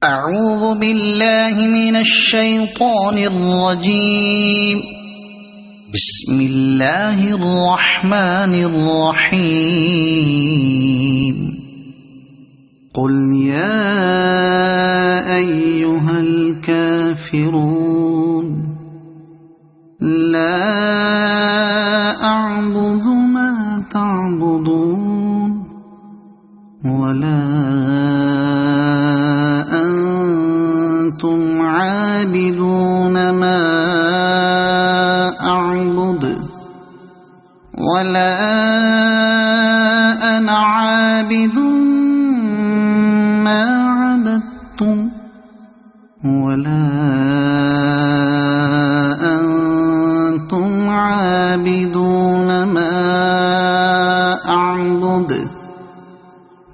أعوذ بالله من الشيطان الرجيم. بسم الله الرحمن الرحيم. قل يا أيها الكافرون لا أعبد ما تعبدون ولا أنتم عابدون ما أعبد ولا أنا عابد ما عبدتم ولا أنتم عابدون ما أعبد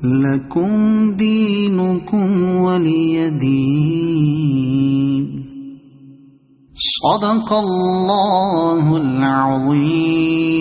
لكم دينكم ولي دين. صدق الله العظيم.